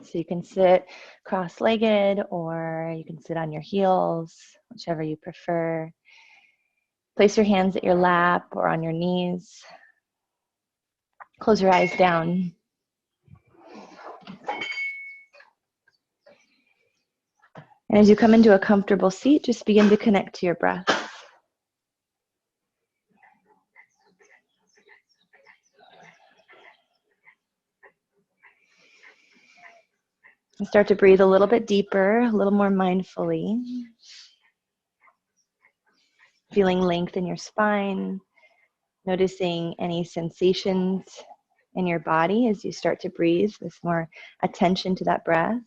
So you can sit cross-legged or you can sit on your heels, whichever you prefer. Place your hands at your lap or on your knees. Close your eyes down. And as you come into a comfortable seat, just begin to connect to your breath. And start to breathe a little bit deeper, a little more mindfully. Feeling length in your spine, noticing any sensations in your body as you start to breathe with more attention to that breath.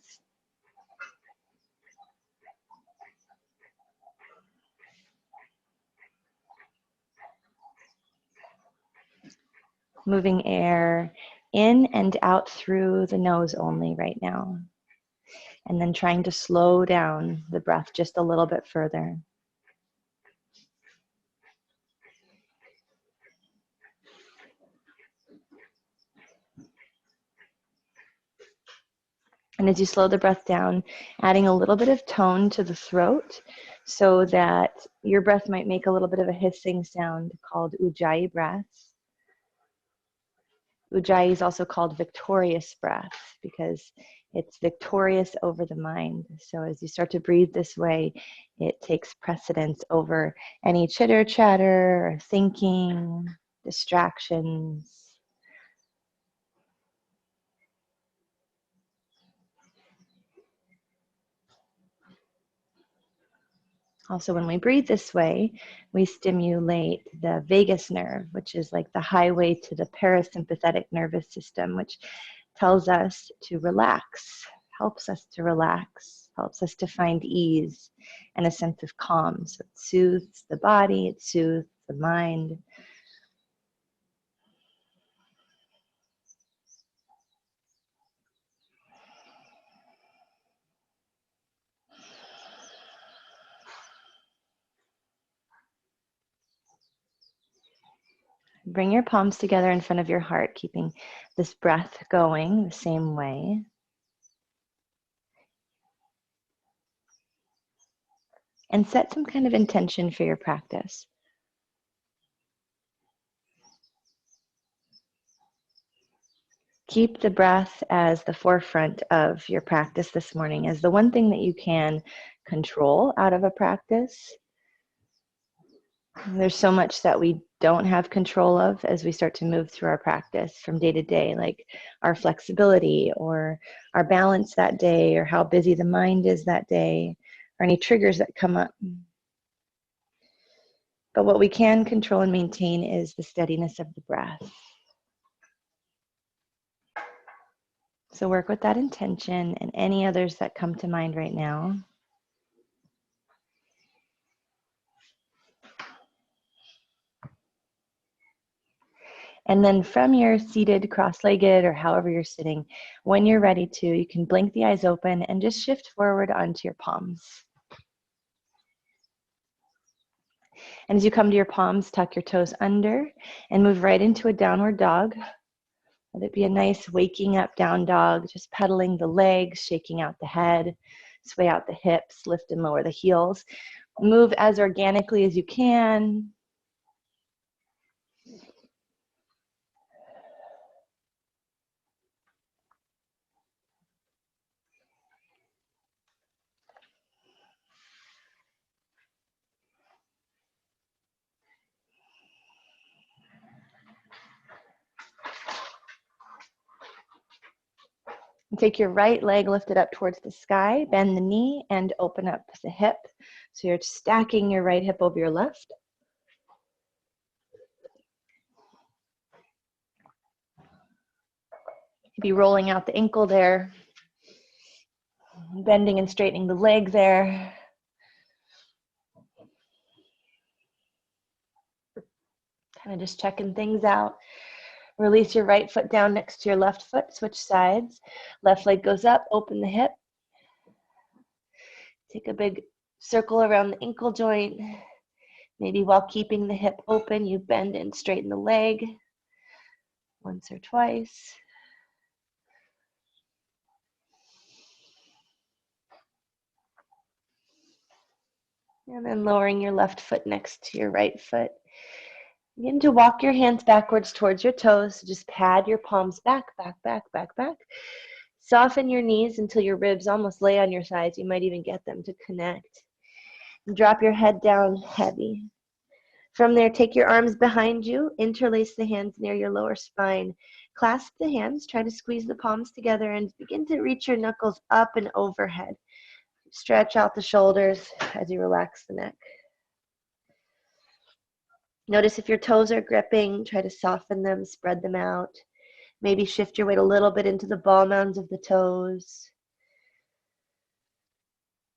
Moving air in and out through the nose only right now. And then trying to slow down the breath just a little bit further. And as you slow the breath down, adding a little bit of tone to the throat so that your breath might make a little bit of a hissing sound called Ujjayi breath. Ujjayi is also called victorious breath because it's victorious over the mind. So as you start to breathe this way, it takes precedence over any chitter chatter or thinking, distractions. Also, when we breathe this way, we stimulate the vagus nerve, which is like the highway to the parasympathetic nervous system, which tells us to relax, helps us to relax, helps us to find ease and a sense of calm. So it soothes the body, it soothes the mind. Bring your palms together in front of your heart, keeping this breath going the same way. And set some kind of intention for your practice. Keep the breath as the forefront of your practice this morning, as the one thing that you can control out of a practice. There's so much that we don't have control of as we start to move through our practice from day to day, like our flexibility or our balance that day or how busy the mind is that day or any triggers that come up. But what we can control and maintain is the steadiness of the breath. So work with that intention and any others that come to mind right now. And then from your seated, cross-legged, or however you're sitting, when you're ready to, you can blink the eyes open and just shift forward onto your palms. And as you come to your palms, tuck your toes under and move right into a downward dog. Let it be a nice waking up down dog, just pedaling the legs, shaking out the head, sway out the hips, lift and lower the heels. Move as organically as you can. Take your right leg lifted up towards the sky, bend the knee, and open up the hip. So you're stacking your right hip over your left. Be rolling out the ankle there, bending and straightening the leg there. Kind of just checking things out. Release your right foot down next to your left foot, switch sides. Left leg goes up, open the hip. Take a big circle around the ankle joint. Maybe while keeping the hip open, you bend and straighten the leg once or twice. And then lowering your left foot next to your right foot. Begin to walk your hands backwards towards your toes. So just pad your palms back, back, back, back, back. Soften your knees until your ribs almost lay on your sides. You might even get them to connect. And drop your head down heavy. From there, take your arms behind you, interlace the hands near your lower spine. Clasp the hands, try to squeeze the palms together, and begin to reach your knuckles up and overhead. Stretch out the shoulders as you relax the neck. Notice if your toes are gripping, try to soften them, spread them out. Maybe shift your weight a little bit into the ball mounds of the toes.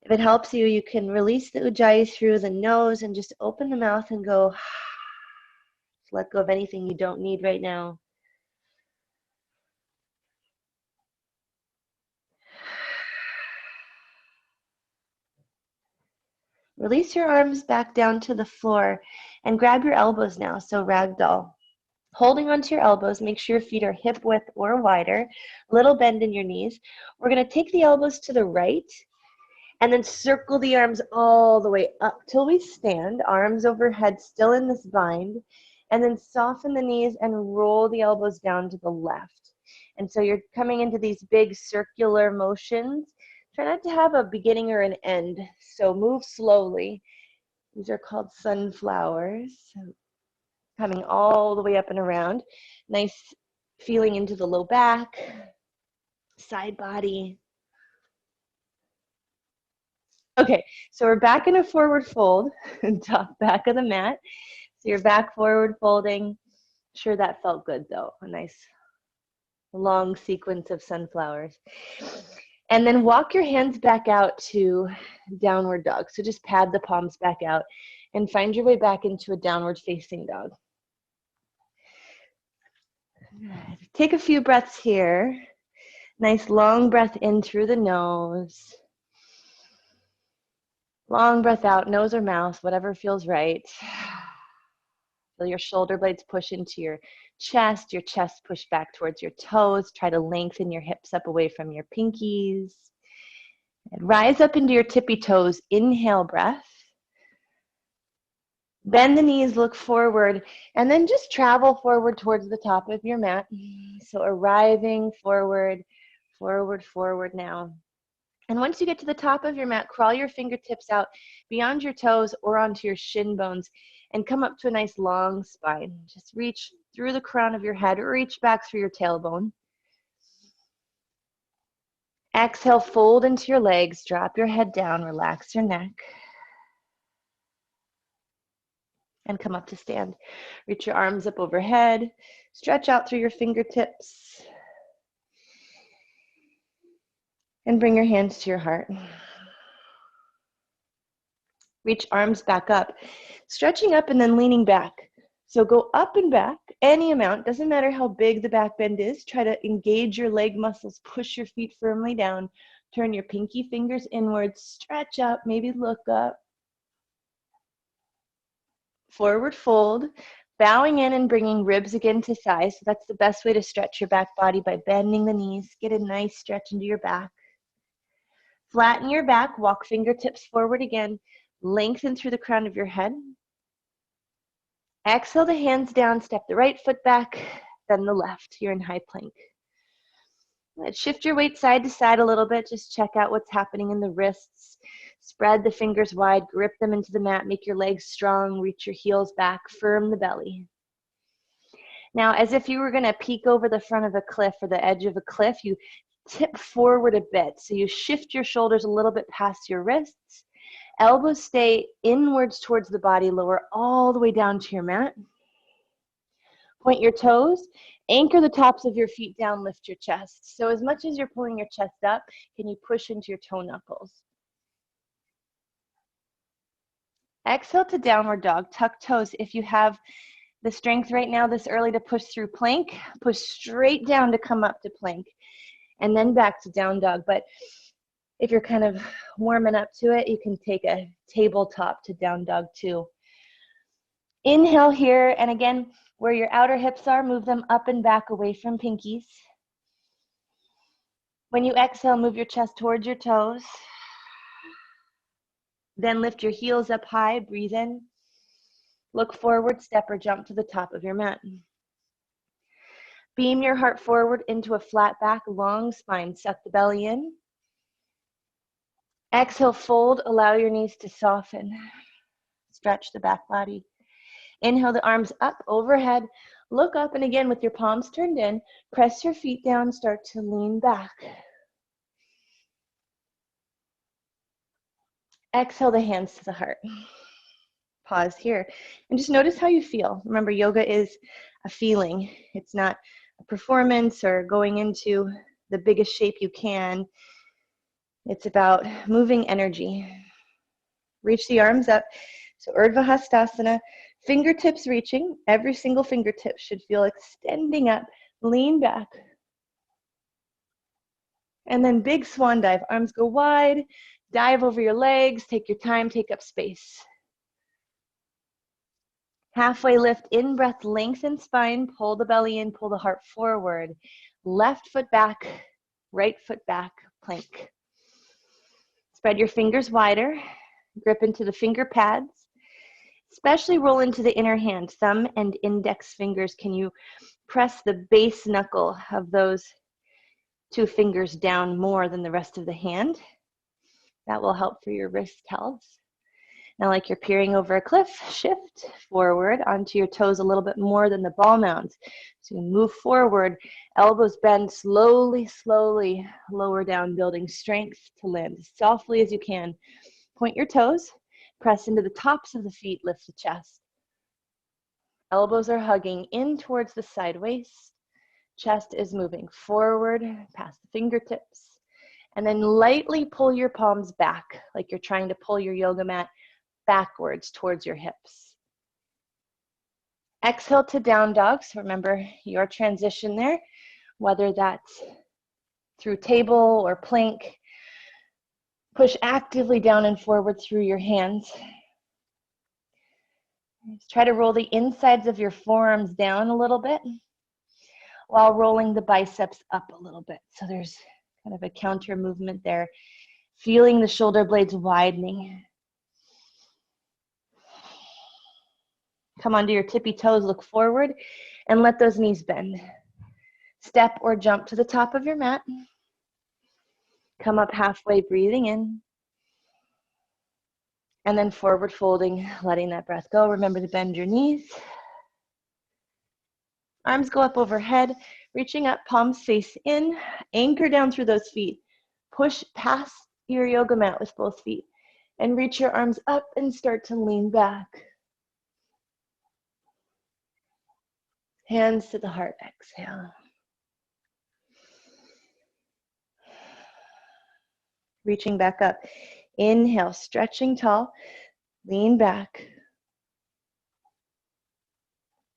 If it helps you, you can release the ujjayi through the nose and just open the mouth and go. Let go of anything you don't need right now. Release your arms back down to the floor and grab your elbows now, so ragdoll. Holding onto your elbows, make sure your feet are hip width or wider, little bend in your knees. We're going to take the elbows to the right and then circle the arms all the way up till we stand, arms overhead, still in this bind, and then soften the knees and roll the elbows down to the left. And so you're coming into these big circular motions. Try not to have a beginning or an end, so move slowly. These are called sunflowers. So coming all the way up and around. Nice feeling into the low back, side body. Okay, so we're back in a forward fold, top back of the mat. So you're back forward folding. Sure, that felt good though. A nice long sequence of sunflowers. And then walk your hands back out to downward dog. So just pad the palms back out and find your way back into a downward facing dog. Take a few breaths here. Nice long breath in through the nose. Long breath out, nose or mouth, whatever feels right. Feel your shoulder blades push into your chest push back towards your toes. Try to lengthen your hips up away from your pinkies. And rise up into your tippy toes. Inhale breath. Bend the knees, look forward, and then just travel forward towards the top of your mat. So arriving forward, forward, forward now. And once you get to the top of your mat, crawl your fingertips out beyond your toes or onto your shin bones and come up to a nice long spine. Just reach through the crown of your head or reach back through your tailbone. Exhale, fold into your legs, drop your head down, relax your neck. And come up to stand. Reach your arms up overhead, stretch out through your fingertips. And bring your hands to your heart. Reach arms back up, stretching up and then leaning back. So go up and back, any amount, doesn't matter how big the back bend is. Try to engage your leg muscles, push your feet firmly down, turn your pinky fingers inwards, stretch up, maybe look up. Forward fold, bowing in and bringing ribs again to thighs. So that's the best way to stretch your back body, by bending the knees. Get a nice stretch into your back. Flatten your back, walk fingertips forward again, lengthen through the crown of your head. Exhale the hands down, step the right foot back, then the left. You're in high plank. Let's shift your weight side to side a little bit. Just check out what's happening in the wrists. Spread the fingers wide, grip them into the mat, make your legs strong, reach your heels back, firm the belly. Now, as if you were going to peek over the front of a cliff or the edge of a cliff, you tip forward a bit. So you shift your shoulders a little bit past your wrists. Elbows stay inwards towards the body, lower all the way down to your mat. Point your toes, anchor the tops of your feet down, lift your chest. So as much as you're pulling your chest up, can you push into your toe knuckles? Exhale to downward dog, tuck toes. If you have the strength right now this early to push through plank, push straight down to come up to plank, and then back to down dog. But if you're kind of warming up to it, you can take a tabletop to down dog too. Inhale here, and again, where your outer hips are, move them up and back away from pinkies. When you exhale, move your chest towards your toes. Then lift your heels up high, breathe in. Look forward, step or jump to the top of your mat. Beam your heart forward into a flat back, long spine. Suck the belly in. Exhale, fold, allow your knees to soften. Stretch the back body. Inhale the arms up, overhead. Look up, and again with your palms turned in, press your feet down, start to lean back. Exhale the hands to the heart. Pause here and just notice how you feel. Remember, yoga is a feeling. It's not a performance or going into the biggest shape you can. It's about moving energy. Reach the arms up. So Urdhva Hastasana, fingertips reaching. Every single fingertip should feel extending up. Lean back. And then big swan dive. Arms go wide. Dive over your legs. Take your time. Take up space. Halfway lift, in breath, lengthen spine. Pull the belly in. Pull the heart forward. Left foot back. Right foot back. Plank. Spread your fingers wider. Grip into the finger pads. Especially roll into the inner hand. Thumb and index fingers. Can you press the base knuckle of those two fingers down more than the rest of the hand? That will help for your wrist health. Now, like you're peering over a cliff, shift forward onto your toes a little bit more than the ball mounds. So you move forward, elbows bend, slowly, slowly lower down, building strength to land as softly as you can. Point your toes, press into the tops of the feet, lift the chest. Elbows are hugging in towards the side waist. Chest is moving forward past the fingertips. And then lightly pull your palms back, like you're trying to pull your yoga mat backwards towards your hips. Exhale to down dog. So remember your transition there, whether that's through table or plank. Push actively down and forward through your hands. Try to roll the insides of your forearms down a little bit while rolling the biceps up a little bit. So there's kind of a counter movement there. Feeling the shoulder blades widening. Come onto your tippy toes, look forward, and let those knees bend. Step or jump to the top of your mat. Come up halfway, breathing in. And then forward folding, letting that breath go. Remember to bend your knees. Arms go up overhead, reaching up, palms face in. Anchor down through those feet. Push past your yoga mat with both feet. And reach your arms up and start to lean back. Hands to the heart, exhale. Reaching back up. Inhale, stretching tall. Lean back.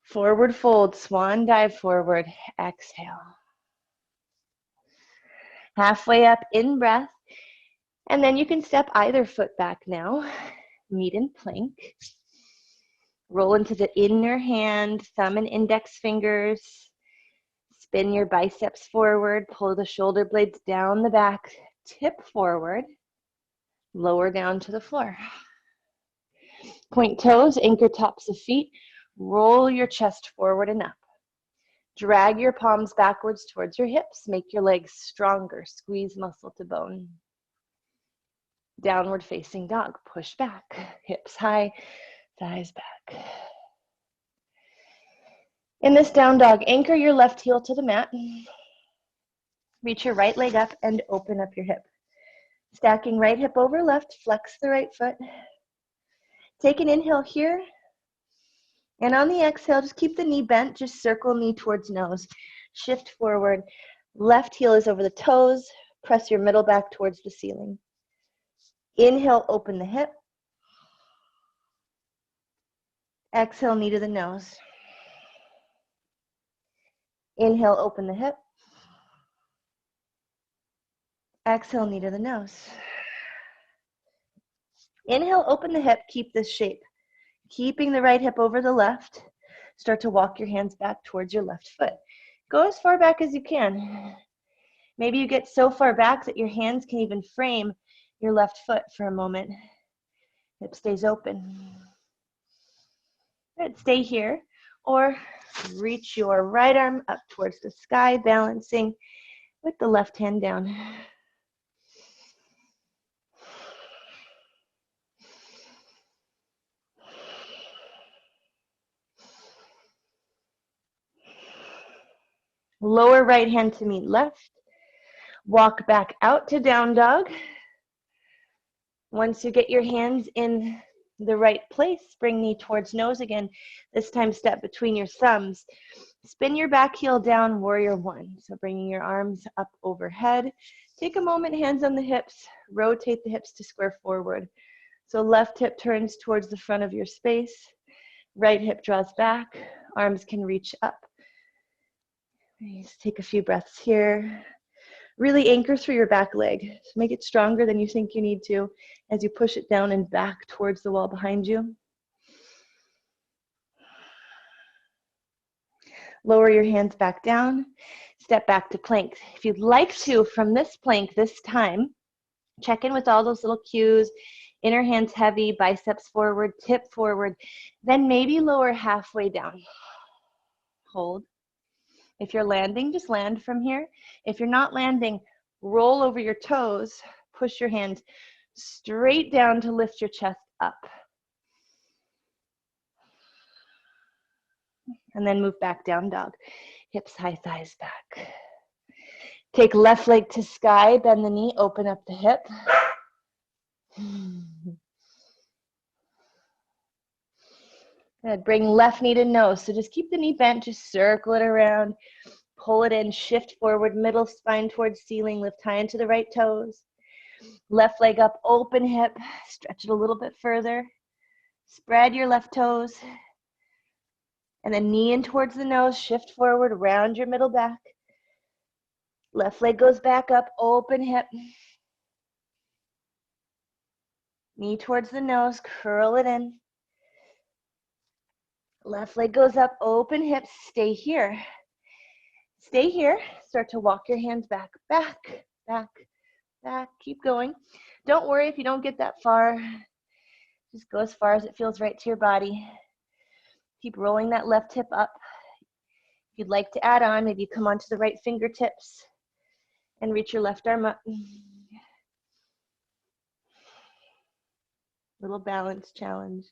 Forward fold, swan dive forward. Exhale. Halfway up, in breath. And then you can step either foot back now. Meet in plank. Roll into the inner hand, thumb and index fingers. Spin your biceps forward. Pull the shoulder blades down the back. Tip forward. Lower down to the floor. Point toes, anchor tops of feet. Roll your chest forward and up. Drag your palms backwards towards your hips. Make your legs stronger. Squeeze muscle to bone. Downward facing dog. Push back. Hips high, thighs back. In this down dog, anchor your left heel to the mat. Reach your right leg up and open up your hip. Stacking right hip over left, flex the right foot. Take an inhale here. And on the exhale, just keep the knee bent. Just circle knee towards nose. Shift forward. Left heel is over the toes. Press your middle back towards the ceiling. Inhale, open the hip. Exhale, knee to the nose. Inhale, open the hip. Exhale, knee to the nose. Inhale, open the hip. Keep this shape. Keeping the right hip over the left. Start to walk your hands back towards your left foot. Go as far back as you can. Maybe you get so far back that your hands can even frame your left foot for a moment. Hip stays open. Good, stay here. Or reach your right arm up towards the sky, balancing with the left hand down. Lower right hand to meet left. Walk back out to down dog. Once you get your hands in the right place, bring knee towards nose again. This time step between your thumbs. Spin your back heel down, warrior one. So bringing your arms up overhead. Take a moment, hands on the hips. Rotate the hips to square forward. So left hip turns towards the front of your space. Right hip draws back. Arms can reach up. Just take a few breaths here. Really anchor through your back leg. So make it stronger than you think you need to as you push it down and back towards the wall behind you. Lower your hands back down. Step back to plank. If you'd like to, from this plank this time, check in with all those little cues. Inner hands heavy, biceps forward, tip forward. Then maybe lower halfway down. Hold. If you're landing, just land from here. If you're not landing, roll over your toes. Push your hands straight down to lift your chest up. And then move back down dog. Hips high, thighs back. Take left leg to sky, bend the knee, open up the hip. Good. Bring left knee to nose. So just keep the knee bent, just circle it around. Pull it in, shift forward, middle spine towards ceiling, lift high into the right toes. Left leg up, open hip, stretch it a little bit further. Spread your left toes. And then knee in towards the nose, shift forward, round your middle back. Left leg goes back up, open hip. Knee towards the nose, curl it in. Left leg goes up, open hips, stay here. Stay here, start to walk your hands back, back, back, back, keep going. Don't worry if you don't get that far. Just go as far as it feels right to your body. Keep rolling that left hip up. If you'd like to add on, maybe come onto the right fingertips and reach your left arm up. Little balance challenge.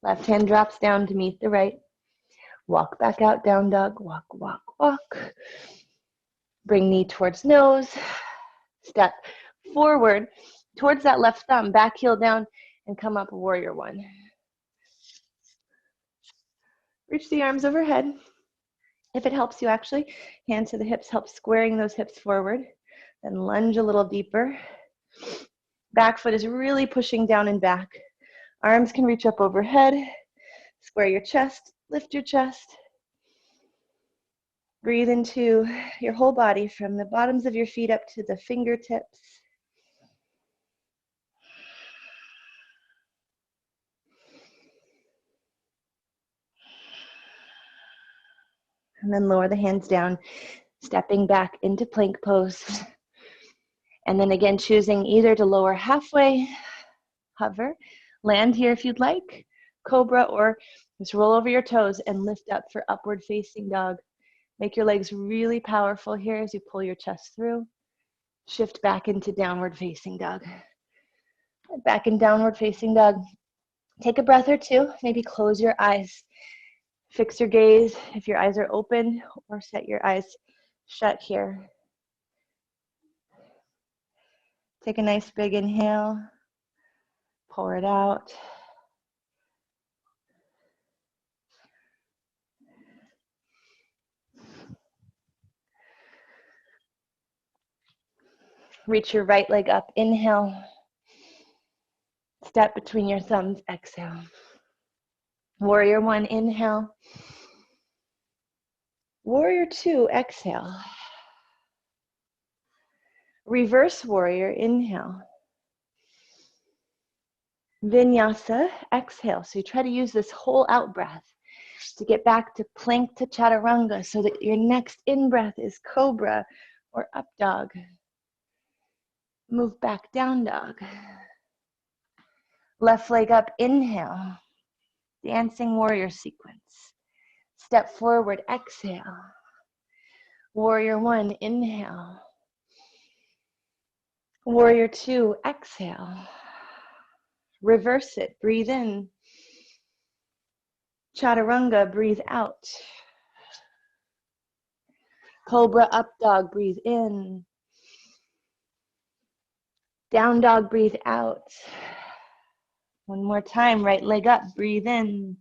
Left hand drops down to meet the right. Walk back out, down dog. Walk, walk, walk. Bring knee towards nose. Step forward towards that left thumb. Back heel down and come up, warrior one. Reach the arms overhead. If it helps you, actually, hands to the hips, help squaring those hips forward. Then lunge a little deeper. Back foot is really pushing down and back. Arms can reach up overhead. Square your chest, lift your chest. Breathe into your whole body from the bottoms of your feet up to the fingertips. And then lower the hands down, stepping back into plank pose. And then again, choosing either to lower halfway, hover, land here if you'd like, cobra, or just roll over your toes and lift up for upward facing dog. Make your legs really powerful here as you pull your chest through. Shift back into downward facing dog. Back in downward facing dog. Take a breath or two, maybe close your eyes. Fix your gaze if your eyes are open, or set your eyes shut here. Take a nice big inhale, pour it out. Reach your right leg up, inhale. Step between your thumbs, exhale. Warrior one, inhale. Warrior two, exhale. Reverse warrior, inhale. Vinyasa, exhale. So you try to use this whole out breath. to get back to plank to chaturanga so that your next in-breath is cobra or up dog. Move back, down dog. Left leg up, inhale. Dancing warrior sequence. Step forward, exhale. Warrior one, inhale. Warrior two, exhale. Reverse it, breathe in. Chaturanga, breathe out. Cobra, up dog, breathe in. Down dog, breathe out. One more time, right leg up, breathe in.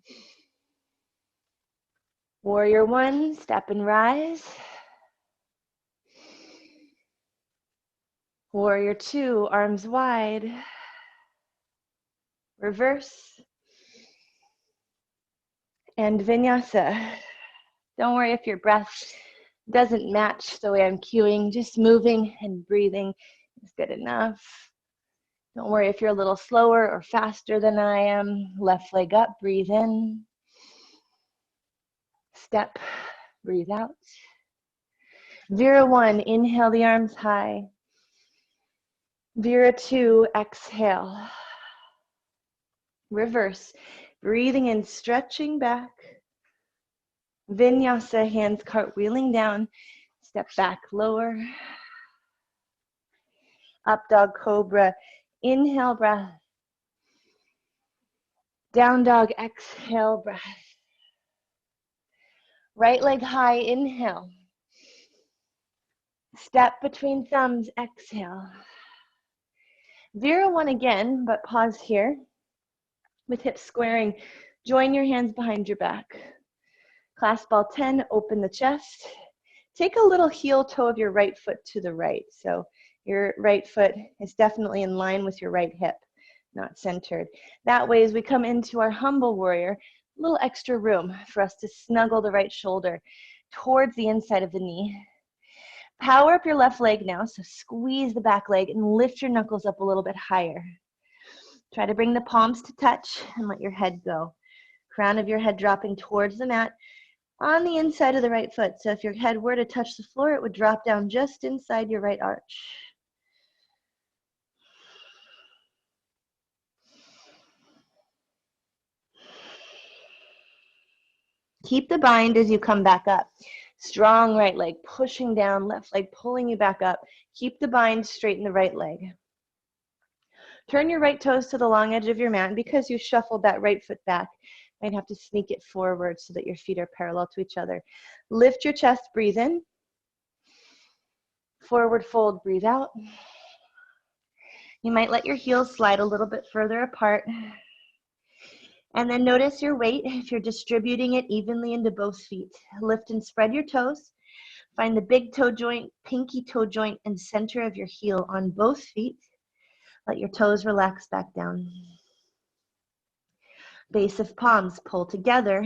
Warrior one, step and rise. Warrior two, arms wide. Reverse. And vinyasa. Don't worry if your breath doesn't match the way I'm cueing. Just moving and breathing is good enough. Don't worry if you're a little slower or faster than I am. Left leg up, breathe in. Step, breathe out. Vira one, inhale the arms high. Vira two, exhale. Reverse, breathing in, stretching back. Vinyasa, hands cartwheeling down. Step back, lower. Up dog, cobra. Inhale, breath. Down dog, exhale, breath. Right leg high, inhale. Step between thumbs, exhale. Vira one again, but pause here. With hips squaring, join your hands behind your back. Clasp ball 10, open the chest. Take a little heel toe of your right foot to the right. So your right foot is definitely in line with your right hip, not centered. That way, as we come into our humble warrior, a little extra room for us to snuggle the right shoulder towards the inside of the knee. Power up your left leg now, so squeeze the back leg and lift your knuckles up a little bit higher. Try to bring the palms to touch and let your head go. Crown of your head dropping towards the mat on the inside of the right foot. So if your head were to touch the floor, it would drop down just inside your right arch. Keep the bind as you come back up. Strong right leg pushing down, left leg pulling you back up. Keep the bind, straighten the right leg. Turn your right toes to the long edge of your mat. And because you shuffled that right foot back, you might have to sneak it forward so that your feet are parallel to each other. Lift your chest, breathe in. Forward fold, breathe out. You might let your heels slide a little bit further apart. And then notice your weight, if you're distributing it evenly into both feet. Lift and spread your toes. Find the big toe joint, pinky toe joint, and center of your heel on both feet. Let your toes relax back down. Base of palms pull together.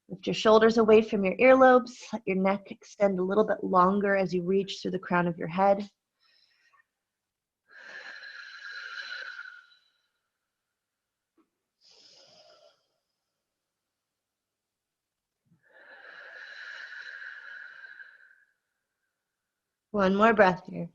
Lift your shoulders away from your earlobes. Let your neck extend a little bit longer as you reach through the crown of your head. One more breath here.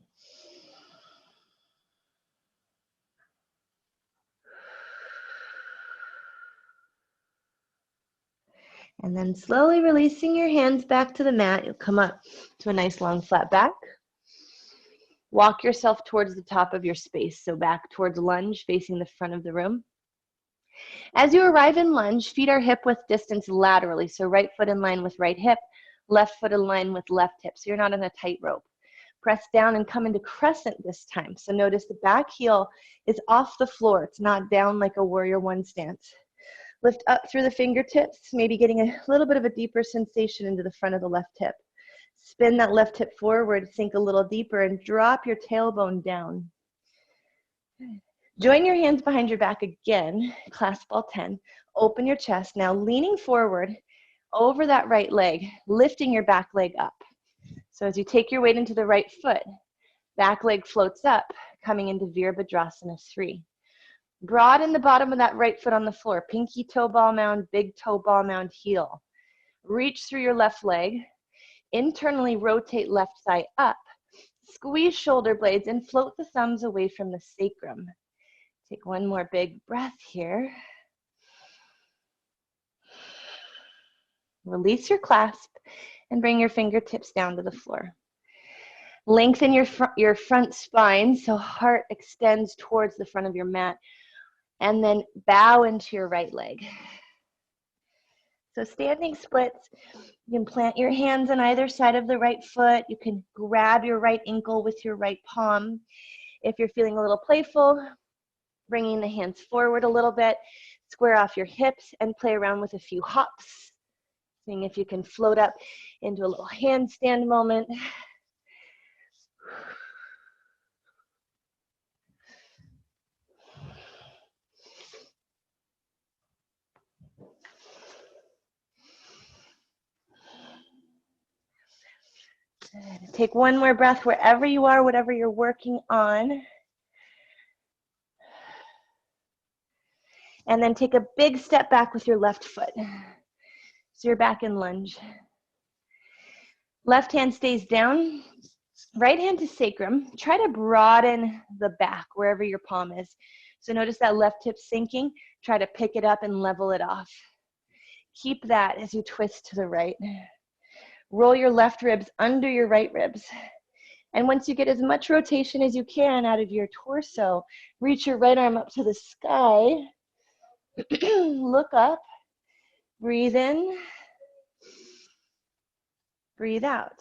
And then slowly releasing your hands back to the mat, you'll come up to a nice long flat back. Walk yourself towards the top of your space, so back towards lunge, facing the front of the room. As you arrive in lunge, feet are hip-width distance laterally, so right foot in line with right hip, left foot in line with left hip, so you're not in a tightrope. Press down and come into crescent this time. So notice the back heel is off the floor. It's not down like a warrior one stance. Lift up through the fingertips, maybe getting a little bit of a deeper sensation into the front of the left hip. Spin that left hip forward, sink a little deeper, and drop your tailbone down. Join your hands behind your back again, clasp all 10. Open your chest, now leaning forward over that right leg, lifting your back leg up. So as you take your weight into the right foot, back leg floats up, coming into Virabhadrasana 3. Broaden the bottom of that right foot on the floor. Pinky toe ball mound, big toe ball mound, heel. Reach through your left leg. Internally rotate left thigh up. Squeeze shoulder blades and float the thumbs away from the sacrum. Take one more big breath here. Release your clasp and bring your fingertips down to the floor. Lengthen your front spine so heart extends towards the front of your mat, and then bow into your right leg. So standing splits, you can plant your hands on either side of the right foot. You can grab your right ankle with your right palm. If you're feeling a little playful, bringing the hands forward a little bit, square off your hips and play around with a few hops. Seeing if you can float up into a little handstand moment. Take one more breath wherever you are, whatever you're working on. And then take a big step back with your left foot. So you're back in lunge. Left hand stays down. Right hand to sacrum. Try to broaden the back wherever your palm is. So notice that left hip sinking. Try to pick it up and level it off. Keep that as you twist to the right. Roll your left ribs under your right ribs. And once you get as much rotation as you can out of your torso, reach your right arm up to the sky. Look up. Breathe in. Breathe out.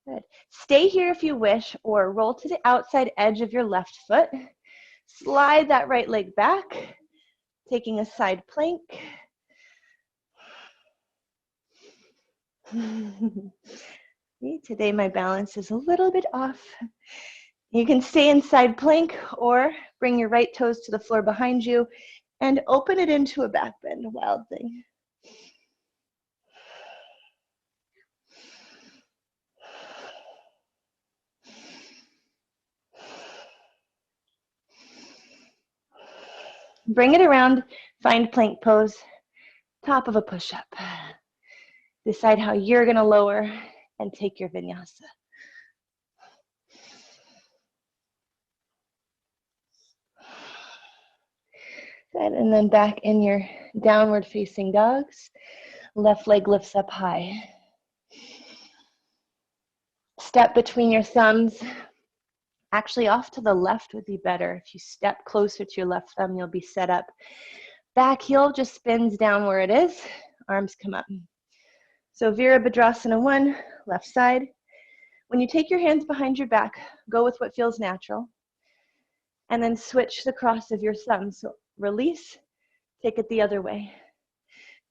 Good. Stay here if you wish, or roll to the outside edge of your left foot. Slide that right leg back, taking a side plank. Today my balance is a little bit off. You can stay in side plank or bring your right toes to the floor behind you and open it into a back bend, a wild thing. Bring it around, find plank pose, top of a push-up. Decide how you're gonna lower and take your vinyasa. Good, and then back in your downward facing dogs. Left leg lifts up high. Step between your thumbs. Actually, off to the left would be better. If you step closer to your left thumb, you'll be set up. Back heel just spins down where it is. Arms come up. So Virabhadrasana 1, left side. When you take your hands behind your back, go with what feels natural. And then switch the cross of your thumbs. So release, take it the other way.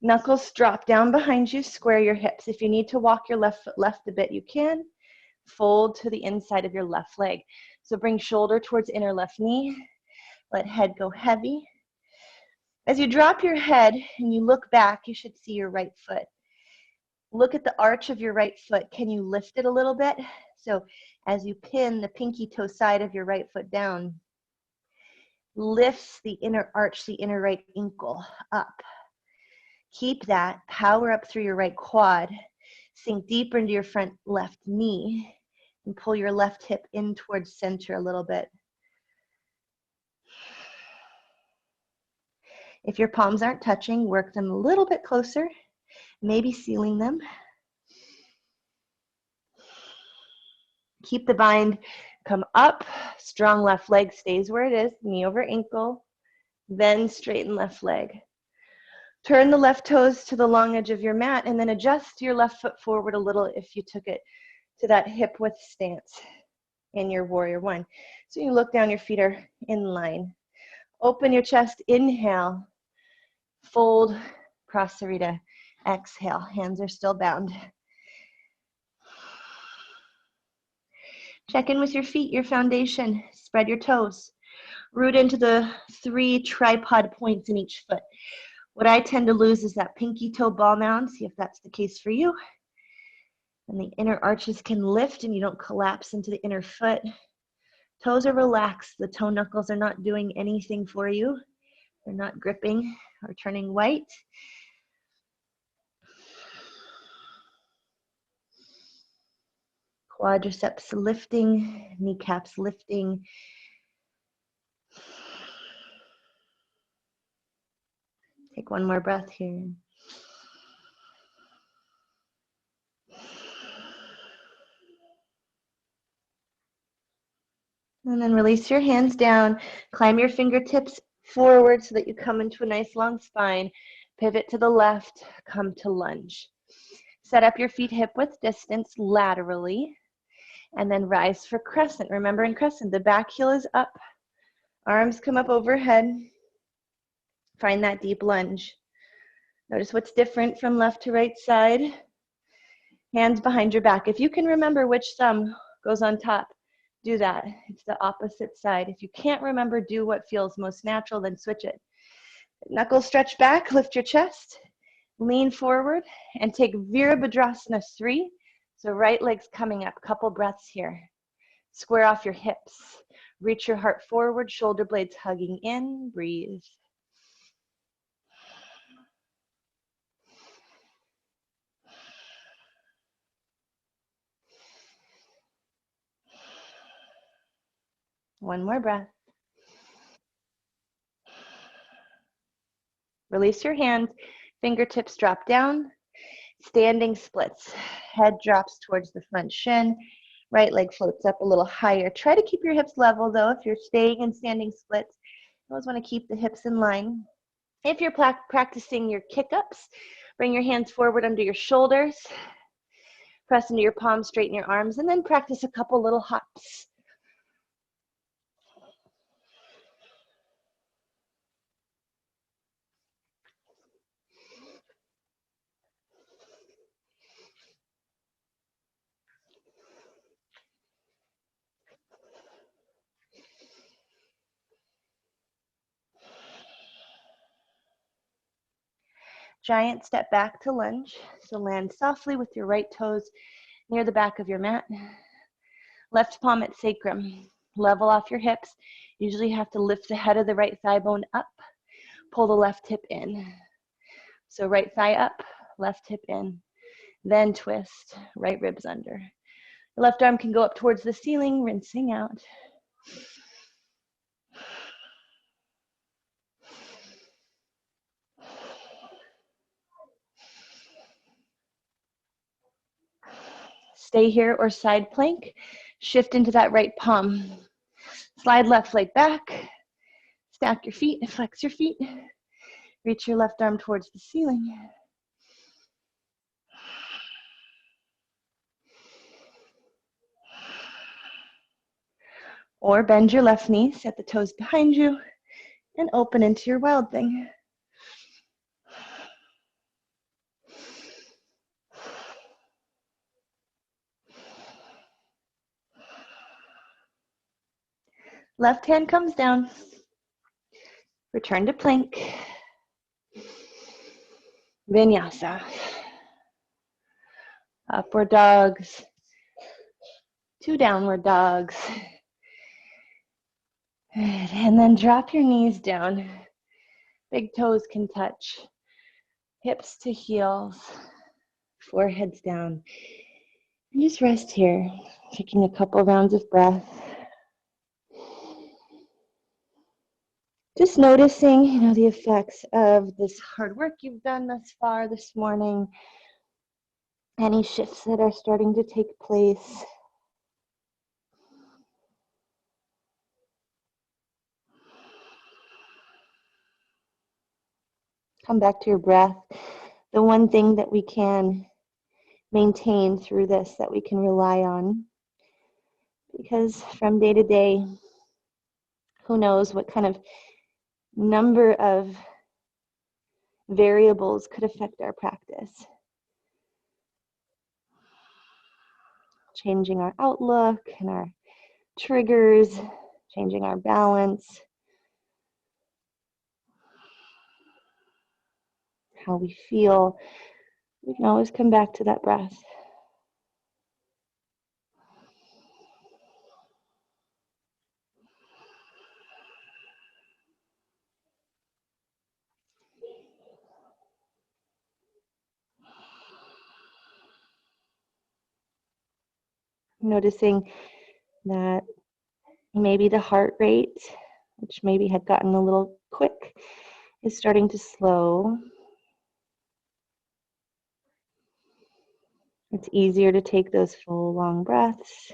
Knuckles drop down behind you, square your hips. If you need to walk your left foot left a bit, you can. Fold to the inside of your left leg. So bring shoulder towards inner left knee. Let head go heavy. As you drop your head and you look back, you should see your right foot. Look at the arch of your right foot. Can you lift it a little bit? So as you pin the pinky toe side of your right foot down, lifts the inner arch, the inner right ankle up. Keep that. Power up through your right quad. Sink deeper into your front left knee and pull your left hip in towards center a little bit. If your palms aren't touching, work them a little bit closer, maybe sealing them. Keep the bind, come up, strong left leg stays where it is, knee over ankle, then straighten left leg. Turn the left toes to the long edge of your mat and then adjust your left foot forward a little if you took it to that hip width stance in your warrior 1. So you look down, your feet are in line. Open your chest, inhale, fold, Prasarita, exhale, hands are still bound. Check in with your feet, your foundation, spread your toes. Root into the 3 tripod points in each foot. What I tend to lose is that pinky toe ball mound. See if that's the case for you. And the inner arches can lift and you don't collapse into the inner foot. Toes are relaxed. The toe knuckles are not doing anything for you. They're not gripping or turning white. Quadriceps lifting, kneecaps lifting. Take one more breath here. And then release your hands down. Climb your fingertips forward so that you come into a nice long spine. Pivot to the left, come to lunge. Set up your feet hip width distance laterally. And then rise for crescent. Remember in crescent, the back heel is up. Arms come up overhead. Find that deep lunge. Notice what's different from left to right side. Hands behind your back. If you can remember which thumb goes on top, do that. It's the opposite side. If you can't remember, do what feels most natural, then switch it. Knuckles stretch back, lift your chest, lean forward, and take Virabhadrasana 3. So right leg's coming up, couple breaths here. Square off your hips. Reach your heart forward, shoulder blades hugging in, breathe. One more breath. Release your hands, fingertips drop down, standing splits. Head drops towards the front shin, right leg floats up a little higher. Try to keep your hips level though. If you're staying in standing splits, you always want to keep the hips in line. If you're practicing your kick-ups, bring your hands forward under your shoulders, press into your palms, straighten your arms, and then practice a couple little hops. Giant step back to lunge. So land softly with your right toes near the back of your mat. Left palm at sacrum. Level off your hips. Usually you have to lift the head of the right thigh bone up. Pull the left hip in. So right thigh up, left hip in. Then twist, right ribs under. The left arm can go up towards the ceiling, rinsing out. Stay here or side plank. Shift into that right palm. Slide left leg back. Stack your feet, flex your feet. Reach your left arm towards the ceiling. Or bend your left knee, set the toes behind you, and open into your wild thing. Left hand comes down. Return to plank. Vinyasa. Upward dogs. 2 downward dogs. And then drop your knees down. Big toes can touch. Hips to heels. Foreheads down. And just rest here, taking a couple rounds of breath. Just noticing, the effects of this hard work you've done thus far this morning. Any shifts that are starting to take place. Come back to your breath. The one thing that we can maintain through this, that we can rely on. Because from day to day, who knows what kind of number of variables could affect our practice. Changing our outlook and our triggers, changing our balance, how we feel. We can always come back to that breath. Noticing that maybe the heart rate, which maybe had gotten a little quick, is starting to slow. It's easier to take those full, long breaths.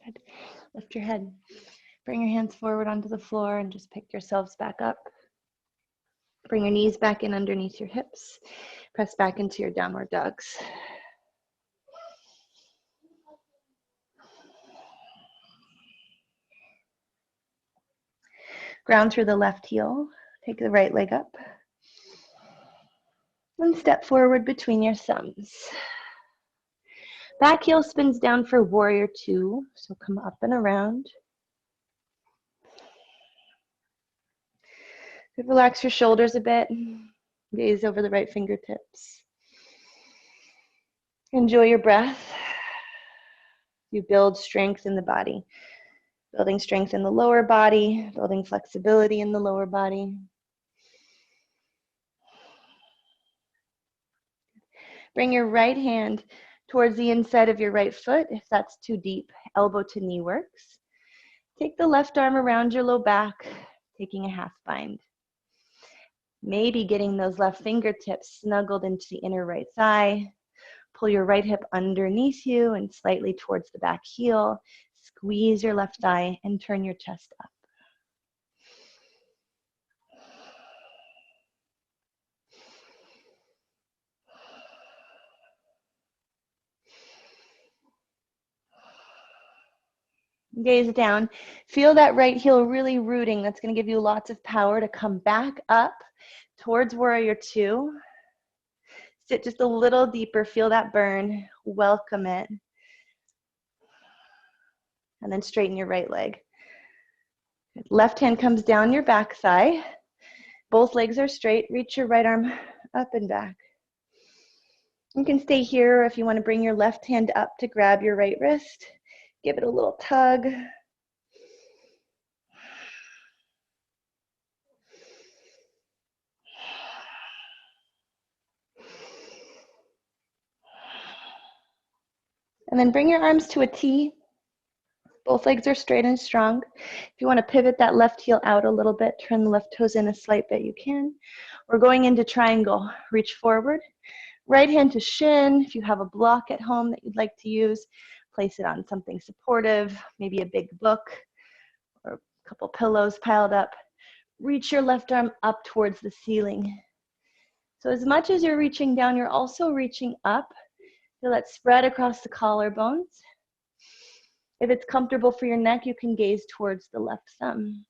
Good. Lift your head. Bring your hands forward onto the floor and just pick yourselves back up. Bring your knees back in underneath your hips. Press back into your downward dogs. Ground through the left heel. Take the right leg up. And step forward between your thumbs. Back heel spins down for warrior two. So come up and around. Relax your shoulders a bit. Gaze over the right fingertips. Enjoy your breath. You build strength in the body. Building strength in the lower body, building flexibility in the lower body. Bring your right hand towards the inside of your right foot. If that's too deep, elbow to knee works. Take the left arm around your low back, taking a half bind. Maybe getting those left fingertips snuggled into the inner right thigh. Pull your right hip underneath you and slightly towards the back heel. Squeeze your left thigh and turn your chest up. Gaze down. Feel that right heel really rooting. That's going to give you lots of power to come back up towards warrior two. Sit just a little deeper. Feel that burn. Welcome it. And then straighten your right leg. Left hand comes down your back thigh. Both legs are straight. Reach your right arm up and back. You can stay here, or if you want to bring your left hand up to grab your right wrist, give it a little tug. And then bring your arms to a T. Both legs are straight and strong. If you want to pivot that left heel out a little bit, turn the left toes in a slight bit, you can. We're going into triangle. Reach forward. Right hand to shin. If you have a block at home that you'd like to use, place it on something supportive, maybe a big book or a couple pillows piled up. Reach your left arm up towards the ceiling. So as much as you're reaching down, you're also reaching up. Feel that spread across the collarbones. If it's comfortable for your neck, you can gaze towards the left thumb.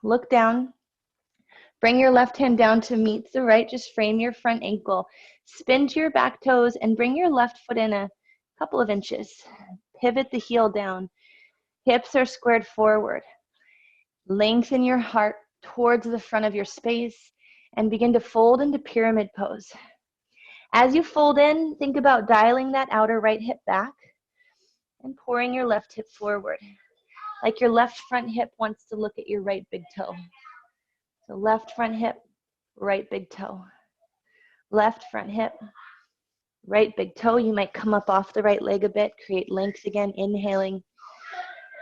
Look down. Bring your left hand down to meet the right. Just frame your front ankle. Spin to your back toes and bring your left foot in a couple of inches. Pivot the heel down. Hips are squared forward. Lengthen your heart towards the front of your space and begin to fold into pyramid pose. As you fold in, think about dialing that outer right hip back and pouring your left hip forward. Like your left front hip wants to look at your right big toe. So left front hip, right big toe. Left front hip, right big toe. You might come up off the right leg a bit, create length again, inhaling,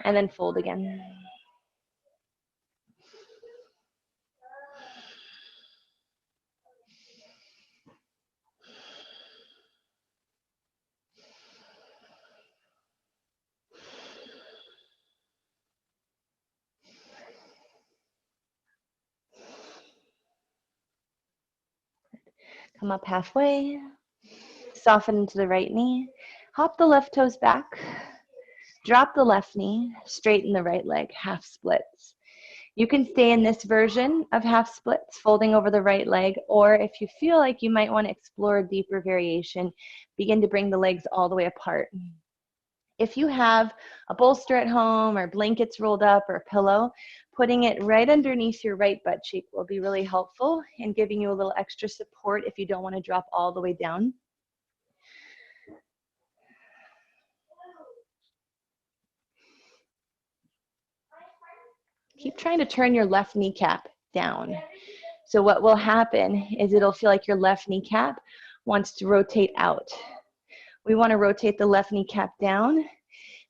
and then fold again. Come up halfway, soften into the right knee, hop the left toes back, drop the left knee, straighten the right leg, half splits. You can stay in this version of half splits, folding over the right leg, or if you feel like you might want to explore a deeper variation, begin to bring the legs all the way apart. If you have a bolster at home or blankets rolled up or a pillow, putting it right underneath your right butt cheek will be really helpful in giving you a little extra support if you don't want to drop all the way down. Keep trying to turn your left kneecap down. So what will happen is it'll feel like your left kneecap wants to rotate out. We want to rotate the left kneecap down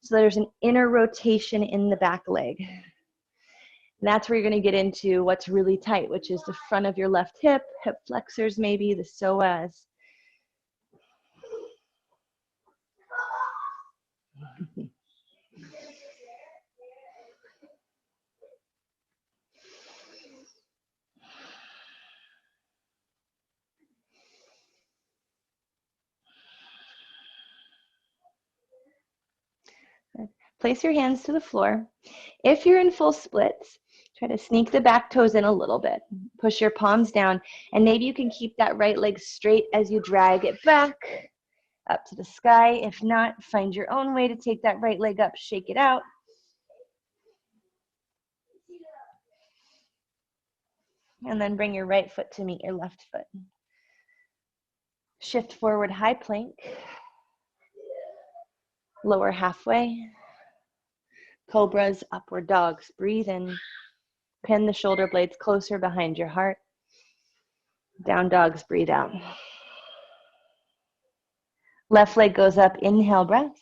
so there's an inner rotation in the back leg. And that's where you're going to get into what's really tight, which is the front of your left hip, hip flexors maybe, the psoas. Place your hands to the floor. If you're in full splits, try to sneak the back toes in a little bit. Push your palms down, and maybe you can keep that right leg straight as you drag it back up to the sky. If not, find your own way to take that right leg up, shake it out. And then bring your right foot to meet your left foot. Shift forward, high plank. Lower halfway. Cobras, upward dogs. Breathe in. Pin the shoulder blades closer behind your heart. Down dogs, breathe out. Left leg goes up, inhale breath.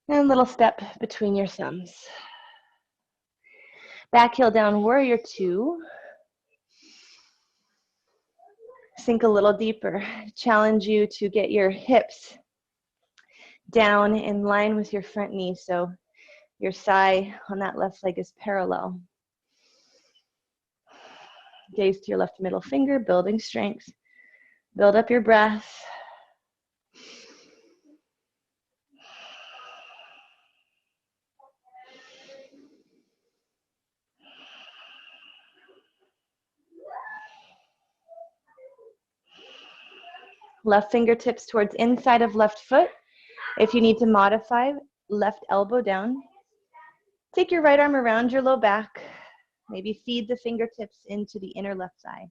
And a little step between your thumbs. Back heel down, warrior two. Sink a little deeper. Challenge you to get your hips down in line with your front knee so your thigh on that left leg is parallel. Gaze to your left middle finger, building strength. Build up your breath. Left fingertips towards inside of left foot. If you need to modify, left elbow down. Take your right arm around your low back. Maybe feed the fingertips into the inner left thigh.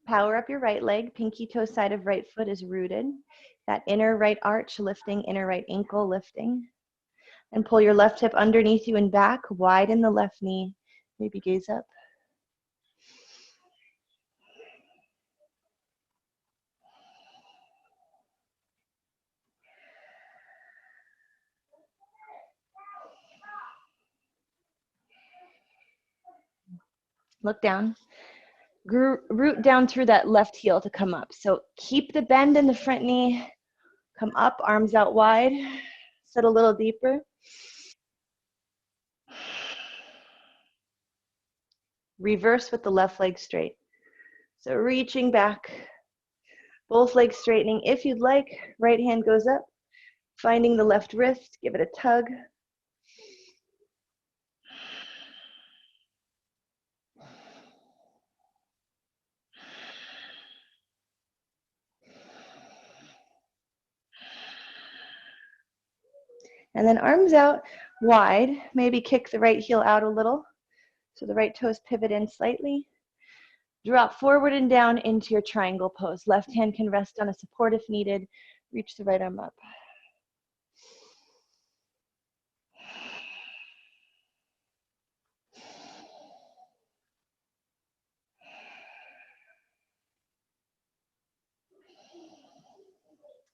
Power up your right leg. Pinky toe side of right foot is rooted. That inner right arch lifting, inner right ankle lifting. And pull your left hip underneath you and back. Widen the left knee. Maybe gaze up. Look down. Root down through that left heel to come up. So keep the bend in the front knee. Come up, arms out wide. Sit a little deeper. Reverse with the left leg straight. So reaching back, both legs straightening. If you'd like, right hand goes up, finding the left wrist, give it a tug. And then arms out wide, maybe kick the right heel out a little. So the right toes pivot in slightly. Drop forward and down into your triangle pose. Left hand can rest on a support if needed. Reach the right arm up.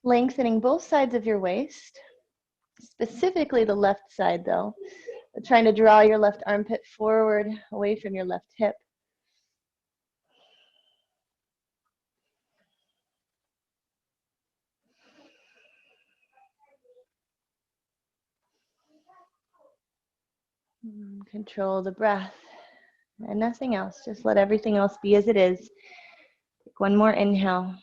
Lengthening both sides of your waist, specifically the left side though. Trying to draw your left armpit forward away from your left hip. Control the breath and nothing else. Just let everything else be as it is. Take one more inhale.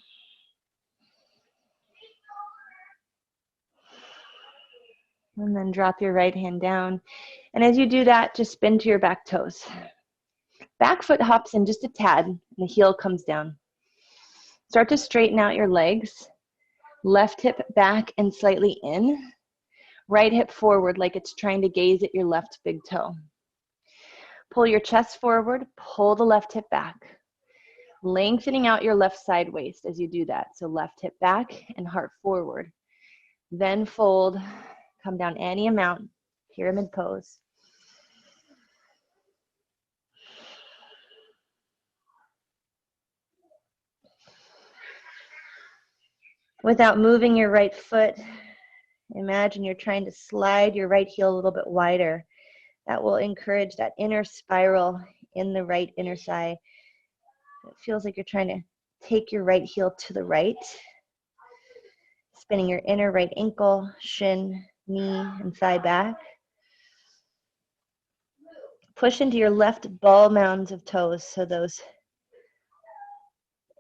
And then drop your right hand down. And as you do that, just spin to your back toes. Back foot hops in just a tad, and the heel comes down. Start to straighten out your legs. Left hip back and slightly in. Right hip forward like it's trying to gaze at your left big toe. Pull your chest forward, pull the left hip back. Lengthening out your left side waist as you do that. So left hip back and heart forward. Then fold, come down any amount, pyramid pose. Without moving your right foot, imagine you're trying to slide your right heel a little bit wider. That will encourage that inner spiral in the right inner thigh. It feels like you're trying to take your right heel to the right. Spinning your inner right ankle, shin, knee, and thigh back. Push into your left ball mounds of toes. So those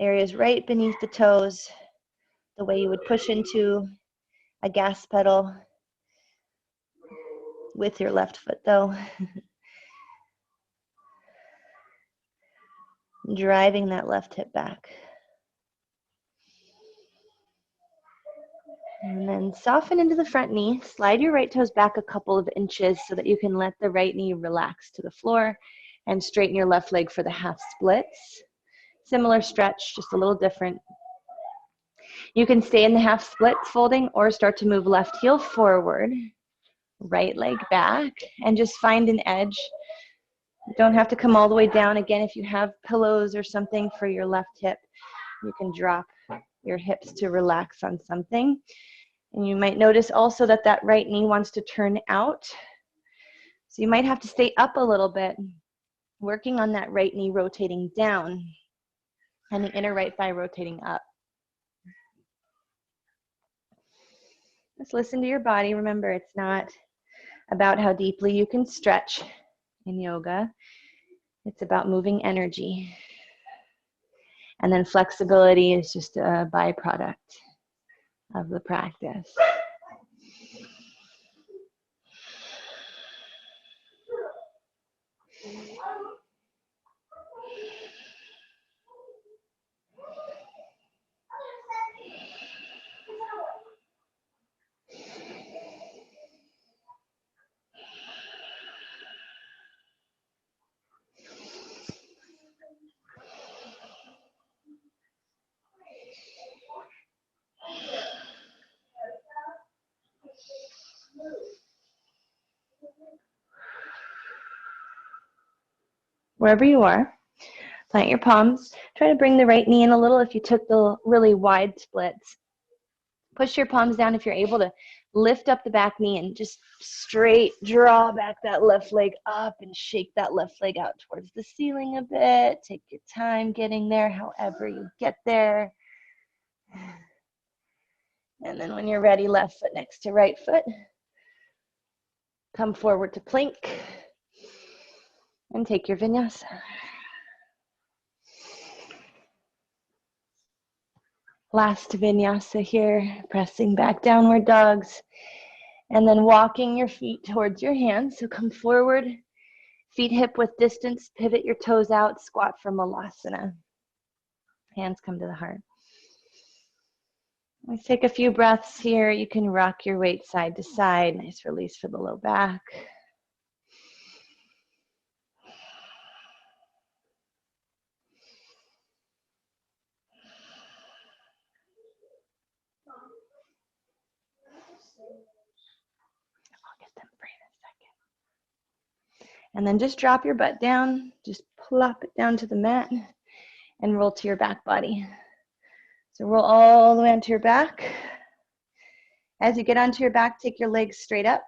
areas right beneath the toes, the way you would push into a gas pedal with your left foot though. Driving that left hip back. And then soften into the front knee. Slide your right toes back a couple of inches so that you can let the right knee relax to the floor and straighten your left leg for the half splits. Similar stretch, just a little different. You can stay in the half splits folding or start to move left heel forward, right leg back, and just find an edge. You don't have to come all the way down. Again, if you have pillows or something for your left hip, you can drop your hips to relax on something. And you might notice also that that right knee wants to turn out. So you might have to stay up a little bit, working on that right knee rotating down and the inner right thigh rotating up. Just listen to your body. Remember, it's not about how deeply you can stretch in yoga. It's about moving energy. And then flexibility is just a byproduct of the practice. Wherever you are, plant your palms. Try to bring the right knee in a little if you took the really wide splits. Push your palms down if you're able to lift up the back knee and just straight draw back that left leg up and shake that left leg out towards the ceiling a bit. Take your time getting there, however you get there. And then when you're ready, left foot next to right foot. Come forward to plank and take your vinyasa. Last vinyasa here, pressing back downward dogs, and then walking your feet towards your hands. So come forward, feet hip width distance, pivot your toes out, squat for Malasana. Hands come to the heart. Let's take a few breaths here. You can rock your weight side to side. Nice release for the low back. I'll get them for you in a second. And then just drop your butt down. Just plop it down to the mat and roll to your back body. So roll all the way onto your back. As you get onto your back, take your legs straight up.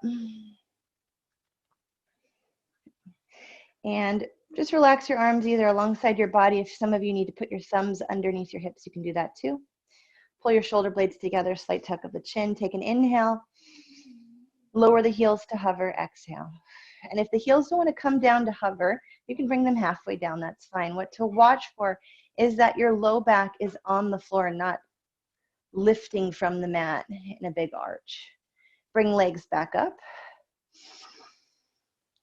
And just relax your arms either alongside your body. If some of you need to put your thumbs underneath your hips, you can do that too. Pull your shoulder blades together, slight tuck of the chin. Take an inhale. Lower the heels to hover, exhale. And if the heels don't want to come down to hover, you can bring them halfway down, that's fine. What to watch for is that your low back is on the floor, not lifting from the mat in a big arch. Bring legs back up.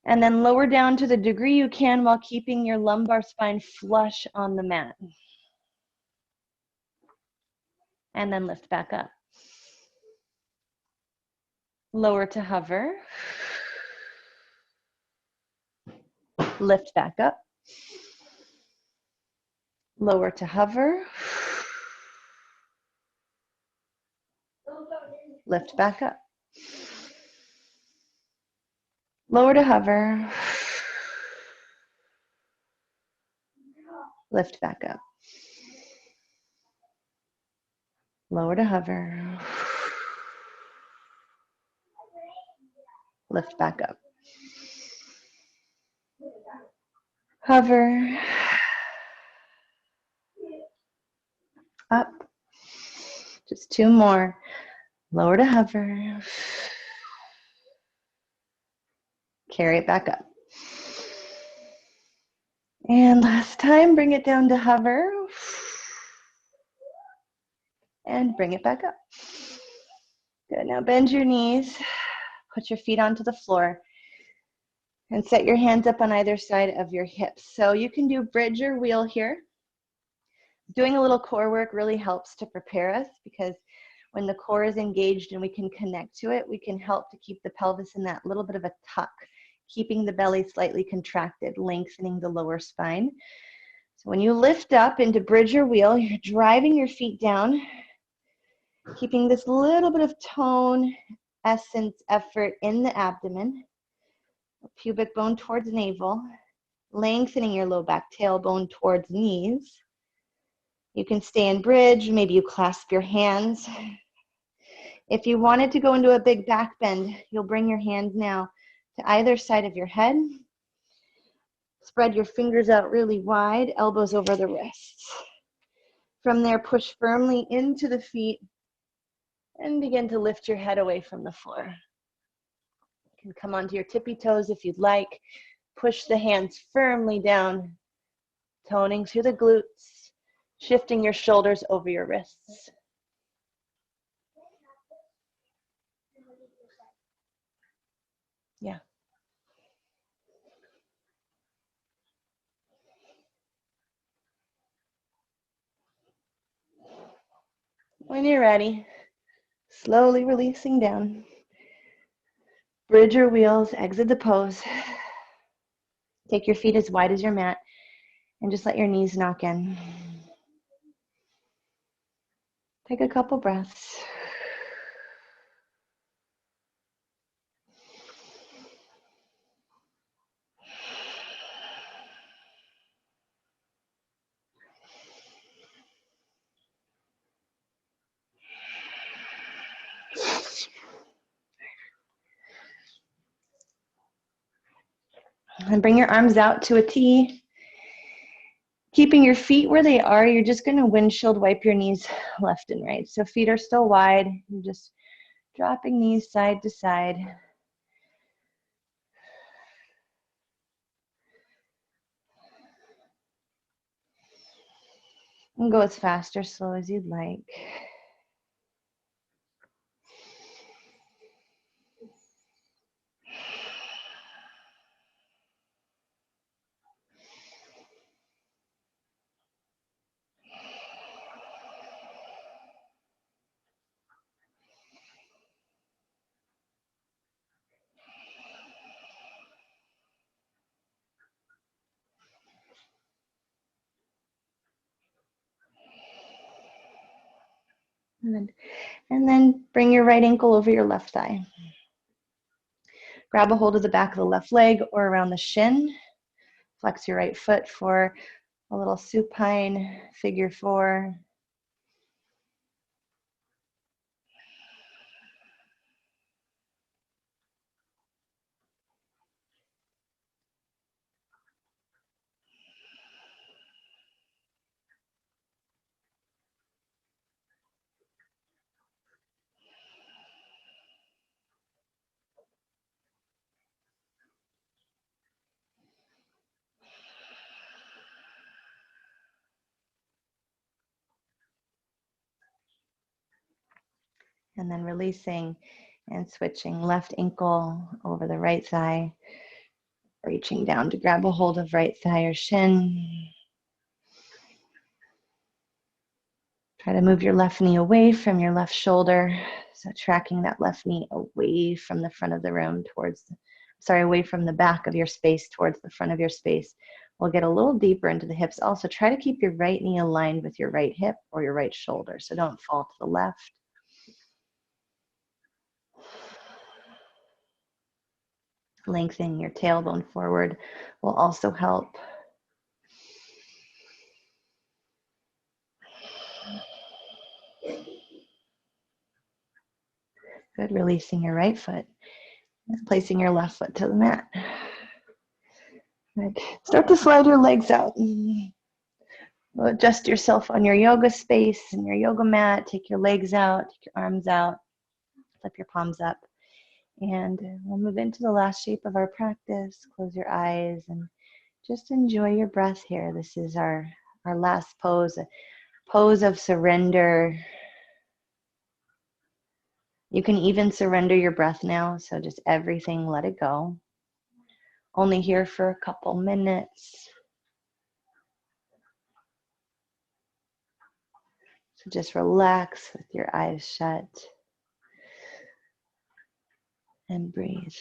And then lower down to the degree you can while keeping your lumbar spine flush on the mat. And then lift back up. Lower to hover. Lift back up. Lower to hover. Lift back up. Lower to hover. Lift back up. Lower to hover. Lift back up. Hover. Up. Just two more. Lower to hover. Carry it back up. And last time, bring it down to hover. And bring it back up. Good, now bend your knees. Put your feet onto the floor. And set your hands up on either side of your hips. So you can do bridge or wheel here. Doing a little core work really helps to prepare us, because when the core is engaged and we can connect to it, we can help to keep the pelvis in that little bit of a tuck, keeping the belly slightly contracted, lengthening the lower spine. So when you lift up into bridge or wheel, you're driving your feet down, keeping this little bit of tone, essence, effort in the abdomen, pubic bone towards navel, lengthening your low back, tailbone towards knees. You can stay in bridge, maybe you clasp your hands. If you wanted to go into a big back bend, you'll bring your hands now to either side of your head. Spread your fingers out really wide, elbows over the wrists. From there, push firmly into the feet and begin to lift your head away from the floor. You can come onto your tippy toes if you'd like. Push the hands firmly down, toning through the glutes, shifting your shoulders over your wrists. Yeah. When you're ready, slowly releasing down. Bridge your wheels, exit the pose. Take your feet as wide as your mat and just let your knees knock in. Take a couple breaths. And bring your arms out to a T. Keeping your feet where they are, you're just going to windshield wipe your knees left and right. So feet are still wide. You're just dropping knees side to side. And go as fast or slow as you'd like. And then bring your right ankle over your left thigh. Grab a hold of the back of the left leg or around the shin. Flex your right foot for a little supine figure four. And then releasing And switching left ankle over the right thigh, reaching down to grab a hold of right thigh or shin. Try to move your left knee away from your left shoulder. So tracking that left knee away from the front of the room away from the back of your space towards the front of your space. We'll get a little deeper into the hips. Also, try to keep your right knee aligned with your right hip or your right shoulder. So don't fall to the left. Lengthening your tailbone forward will also help. Good. Releasing your right foot. Placing your left foot to the mat. Good. Start to slide your legs out. Adjust yourself on your yoga space and your yoga mat. Take your legs out, take your arms out, flip your palms up. And we'll move into the last shape of our practice. Close your eyes and just enjoy your breath here. This is our last pose, a pose of surrender. You can even surrender your breath now, so just everything, let it go. Only here for a couple minutes. So just relax with your eyes shut and breathe.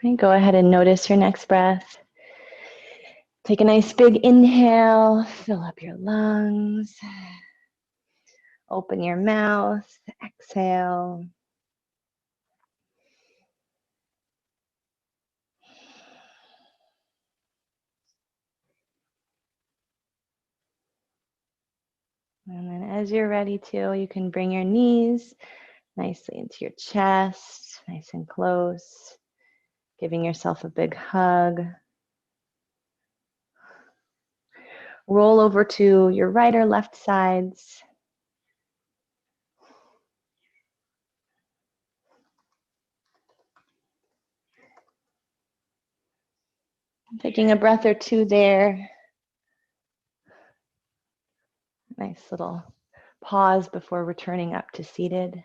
Okay, go ahead and notice your next breath. Take a nice big inhale, fill up your lungs. Open your mouth, exhale. And then as you're ready to, you can bring your knees nicely into your chest, nice and close, giving yourself a big hug. Roll over to your right or left sides. Taking a breath or two there. Nice little pause before returning up to seated.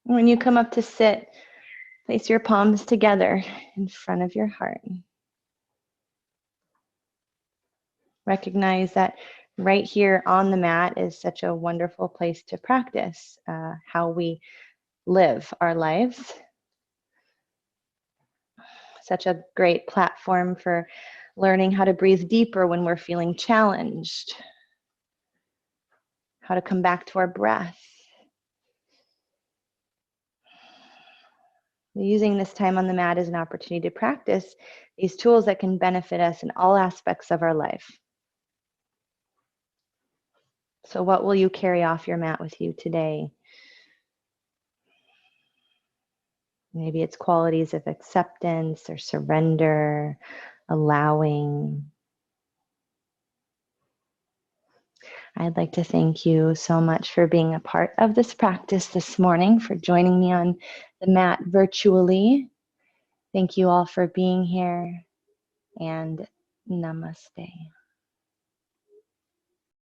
When you come up to sit, place your palms together in front of your heart. Recognize that right here on the mat is such a wonderful place to practice how we live our lives. Such a great platform for learning how to breathe deeper when we're feeling challenged, how to come back to our breath. Using this time on the mat as an opportunity to practice these tools that can benefit us in all aspects of our life. So what will you carry off your mat with you today? Maybe it's qualities of acceptance or surrender, allowing. I'd like to thank you so much for being a part of this practice this morning, for joining me on the mat virtually. Thank you all for being here, and namaste.